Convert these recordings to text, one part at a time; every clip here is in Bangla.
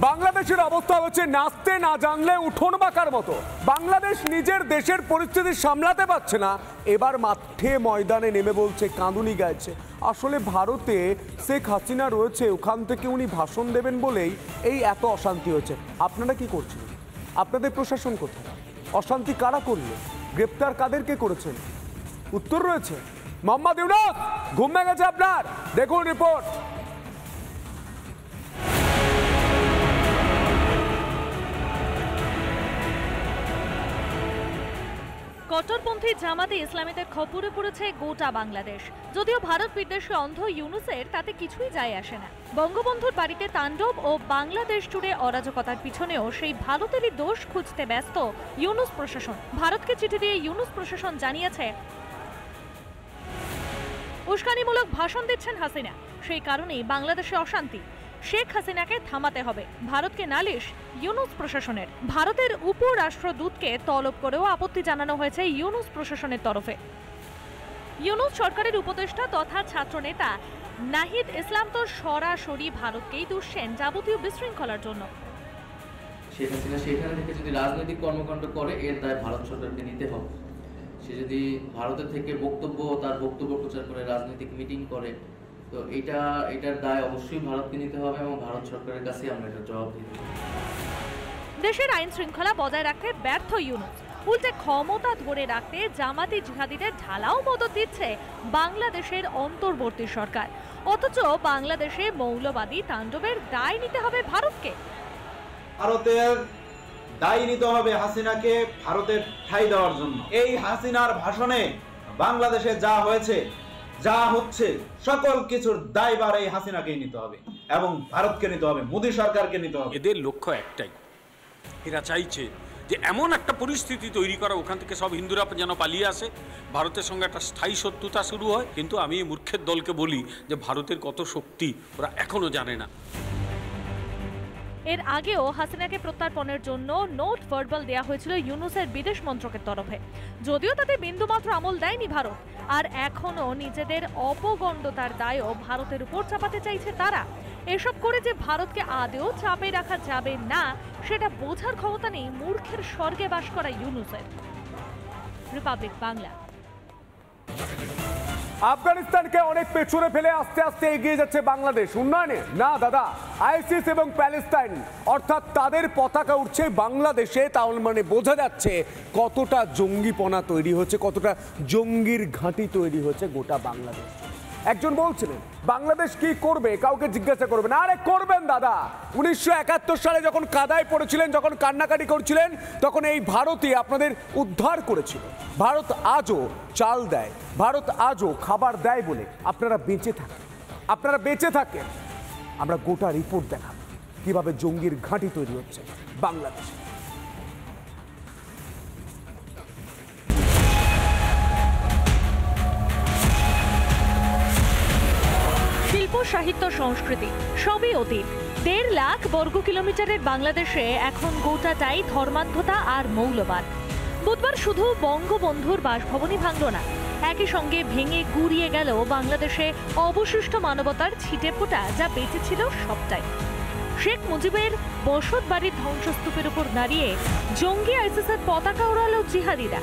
বাংলাদেশের অবস্থা হচ্ছে নাচতে না জানলে উঠোন বাঁকার মতো। বাংলাদেশ নিজের দেশের পরিস্থিতি সামলাতে পারছে না, এবার মাঠে ময়দানে নেমে বলছে, কাঁদুনি গাইছে। আসলে ভারতে শেখ হাসিনা রয়েছে, ওখান থেকে উনি ভাষণ দেবেন বলেই এই এত অশান্তি হচ্ছে। আপনারা কি করছেন? আপনাদের প্রশাসন কোথায়? অশান্তি কারা করলে? গ্রেপ্তার কাদেরকে করেছেন? উত্তর রয়েছে। মোহাম্মদ ইউনুস, ঘুম ভেঙে গেছে আপনার? দেখুন রিপোর্ট। কট্টরপন্থী জামাতে ইসলামীদের খপ্পরে পড়েছে গোটা বাংলাদেশ। যদিও ভারত বিদ্বেষী অন্ধ ইউনুসের তাতে কিছুই যায় আসে না। বঙ্গবন্ধুর বাড়িতে তাণ্ডব ও বাংলাদেশ জুড়ে অরাজকতার পিছনেও সেই ভারতেরই দোষ খুঁজতে ব্যস্ত ইউনুস প্রশাসন। ভারতকে চিঠি দিয়ে ইউনুস প্রশাসন জানিয়েছে, উস্কানিমূলক ভাষণ দিচ্ছেন হাসিনা, সেই কারণেই বাংলাদেশে অশান্তি। শেখ হাসিনাকে থামাতে হবে, ভারতকে নালিশ ইউনুস প্রশাসনের। ভারতের উপরাষ্ট্রদূতকে তলব করেও আপত্তি জানানো হয়েছে ইউনুস প্রশাসনের তরফে। ইউনুস সরকারের উপদেষ্টা তথা ছাত্রনেতা নাহিদ ইসলাম তো সরাসরি ভারতকেই দুষছেন যাবতীয় বিশৃঙ্খলার জন্য। শেখ হাসিনা সেখানে থেকে যদি রাজনৈতিক কর্মকাণ্ড করে, এর দায় ভারত সরকারকে নিতে হবে। সে যদি ভারতের থেকে তার বক্তব্য প্রচার করে, রাজনৈতিক মিটিং করে, তো এটার দায় অবশ্যই ভারতকে নিতে হবে এবং ভারত সরকারের কাছে আমরা এটা জবাব দিতে হবে। দেশের আইন শৃঙ্খলা বজায় রাখতে ব্যর্থ ইউনুস, উল্টে ক্ষমতা ধরে রাখতে জামাতি জিহাদিদের ঢালাও মদত দিচ্ছে বাংলাদেশের অন্তর্বর্তী সরকার। অথচ বাংলাদেশে মৌলবাদী তাণ্ডবের দায় নিতে হবে ভারতকে। ভারতের দায় নিতে হবে হাসিনাকে ভারতের ঠাঁই দেওয়ার জন্য। এই হাসিনার ভাষণে বাংলাদেশে যা হয়েছে, যা হচ্ছে, সকল কিছুর দায়ভার এই হাসিনাকেই নিতে হবে এবং ভারতকে নিতে হবে, মোদী সরকারকে নিতে হবে। এদের লক্ষ্য একটাই, এরা চাইছে যে এমন একটা পরিস্থিতি তৈরি করা, ওখান থেকে সব হিন্দুরা যেন পালিয়ে আসে, ভারতের সঙ্গে একটা স্থায়ী শত্রুতা শুরু হয়। কিন্তু আমি এই মূর্খের দলকে বলি যে ভারতের কত শক্তি ওরা এখনো জানে না। এর আগেও হাসিনাকে প্রত্যার্পণের জন্য নোট ভার্বাল দেওয়া হয়েছিল ইউনুসের বিদেশ মন্ত্রকের তরফে, যদিও তাতে বিন্দুমাত্র আমল দেয়নি ভারত। আর এখনো নিজেদের অপগণ্ডতার দায়ও ভারতের উপর চাপাতে চাইছে তারা। এসব করে যে ভারতকে আদেও চাপে রাখা যাবে না, সেটা বোঝার ক্ষমতা নেই মূর্খের স্বর্গে বাস করা ইউনুসের। রিপাবলিক বাংলা। আফগানিস্তানকে অনেক পেছনে ফেলে আস্তে আস্তে এগিয়ে যাচ্ছে বাংলাদেশ উন্নয়নে। না দাদা, আইসিস এবং প্যালেস্টাইন অর্থাৎ তাদের পতাকা উঠছে বাংলাদেশে, তাহলে মানে বোঝা যাচ্ছে কতটা জঙ্গিপনা তৈরি হচ্ছে, কতটা জঙ্গির ঘাঁটি তৈরি হচ্ছে গোটা বাংলাদেশ। একজন বলছিলেন বাংলাদেশ কি করবে, কাউকে জিজ্ঞাসা করবেন। আরে করবেন দাদা, 1971 সালে যখন কাদায় পড়েছিলেন, যখন কান্নাকাটি করছিলেন, তখন এই ভারতই আপনাদের উদ্ধার করেছিল। ভারত আজও চাল দেয়, ভারত আজও খাবার দেয় বলে আপনারা বেঁচে থাকেন। আপনারা বেঁচে থাকেন। আমরা গোটা রিপোর্ট দেখাবো কিভাবে জঙ্গির ঘাঁটি তৈরি হচ্ছে বাংলাদেশে। শিল্প, সাহিত্য, সংস্কৃতি সবই অতীত। 1.5 লাখ বর্গ কিলোমিটারের বাংলাদেশে এখন গোটাটাই ধর্মান্ধতা আর মৌলবাদ। বুধবার শুধু বঙ্গবন্ধুর বাসভবনই ভাঙল না, একই সঙ্গে ভেঙে গুড়িয়ে গেল বাংলাদেশে অবশিষ্ট মানবতার ছিটেফোঁটা যা বেঁচে ছিল সবটাই। শেখ মুজিবের বসত বাড়ির ধ্বংসস্তূপের উপর দাঁড়িয়ে জঙ্গি আইসিসের পতাকা ওড়ালো জিহাদিরা।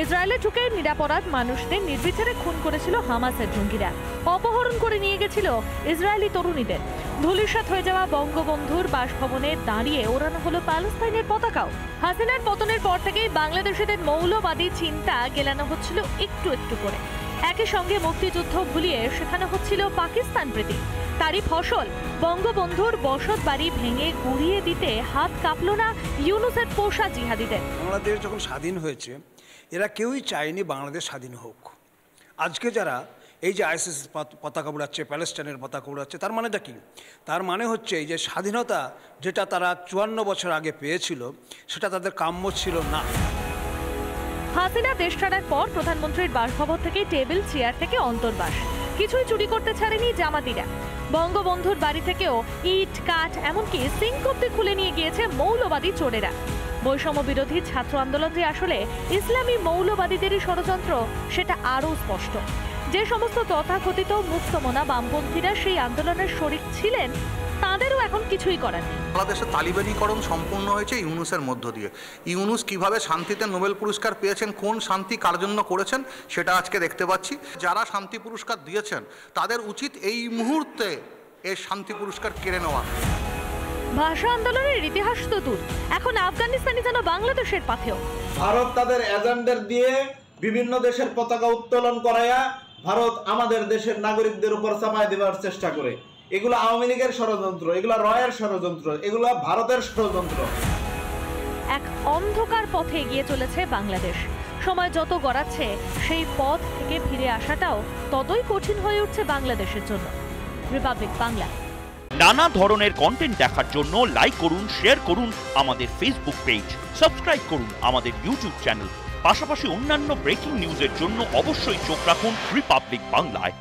ইসরায়েলে ঢুকে নিরাপরাধ মানুষদের নির্বিচারে খুন করেছিল হামাসের জঙ্গিরা। অপহরণ করে নিয়ে গেছিল ইসরায়েলি তরুণীদের। ধূলিসাৎ হয়ে যাওয়া বঙ্গবন্ধুর বাসভবনে দাঁড়িয়ে ওড়ানো হলো প্যালেস্তাইনের পতাকাও। হাসিনার পতনের পর থেকেই বাংলাদেশিদের মৌলবাদী চিন্তা গেলানো হচ্ছিল একটু একটু করে। একই সঙ্গে মুক্তিযুদ্ধ ভুলিয়ে শেখানো হচ্ছিল পাকিস্তান প্রীতি। তারই ফসল বঙ্গবন্ধুর বসত বাড়ি ভেঙে গুড়িয়ে দিতে হাত কাঁপল না ইউনুসের পোষা জিহাদিদের। বাংলাদেশ যখন স্বাধীন হয়েছে, এরা কেউই চায়নি বাংলাদেশ স্বাধীন হোক। আজকে যারা এই যে আইসিস পতাকা উড়াচ্ছে, প্যালেস্টাইনের পতাকা উড়াচ্ছে, তার মানেটা কি? তার মানে হচ্ছে এই যে স্বাধীনতা যেটা তারা 54 বছর আগে পেয়েছিল, সেটা তাদের কাম্য ছিল না। হাসিনা দেশ ছাড়ার পর প্রধানমন্ত্রীর বাসভবন থেকে টেবিল চেয়ার থেকে অন্তর্বাস কিছুই চুরি করতে ছাড়েনি জামাতিরা। বঙ্গবন্ধুর বাড়ি থেকেও ইট, কাঠ, এমনকি সিঙ্ক অব্দি খুলে নিয়ে গিয়েছে মৌলবাদী চোরেরা। বৈষম্য বিরোধী ছাত্র আন্দোলন যে আসলে ইসলামী মৌলবাদীদেরই ষড়যন্ত্র, সেটা আরও স্পষ্ট। যে সমস্ত তথাকথিত মুক্তমনা বামপন্থীরা সেই আন্দোলনের শরিক ছিলেন তাদেরও এখন কিছুই করার নেই। বাংলাদেশের তালিবানিকরণ সম্পূর্ণ হয়েছে ইউনুসের মধ্য দিয়ে। ইউনুস কিভাবে শান্তিতে নোবেল পুরস্কার পেয়েছেন, কোন শান্তি কার জন্য করেছেন সেটা আজকে দেখতে পাচ্ছি। যারা শান্তি পুরস্কার দিয়েছেন তাদের উচিত এই মুহূর্তে এই শান্তি পুরস্কার কেড়ে নেওয়া। ভাষা আন্দোলনের ইতিহাস তো দূর, এখন আফগানিস্তানি যেন বাংলাদেশের পাথেয়। ভারত তাদের এজেন্ডার দিয়ে বিভিন্ন দেশের পতাকা উত্তোলন করায়া ভারত আমাদের দেশের নাগরিকদের উপর চাপায় দেওয়ার চেষ্টা করে। এগুলো আওয়ামী লীগের ষড়যন্ত্র, এগুলো রয়ের ষড়যন্ত্র, এগুলো ভারতের ষড়যন্ত্র। এক অন্ধকার পথে এগিয়ে চলেছে বাংলাদেশ। সময় যত গড়াচ্ছে সেই পথ থেকে ফিরে আসাটাও ততই কঠিন হয়ে উঠছে বাংলাদেশের জন্য। রিপাবলিক বাংলা। নানা ধরনের কন্টেন্ট দেখার জন্য লাইক করুন, শেয়ার করুন আমাদের ফেসবুক পেজ, সাবস্ক্রাইব করুন আমাদের ইউটিউব চ্যানেল। পাশাপাশি অন্যান্য ব্রেকিং নিউজের জন্য অবশ্যই চোখ রাখুন রিপাবলিক বাংলায়।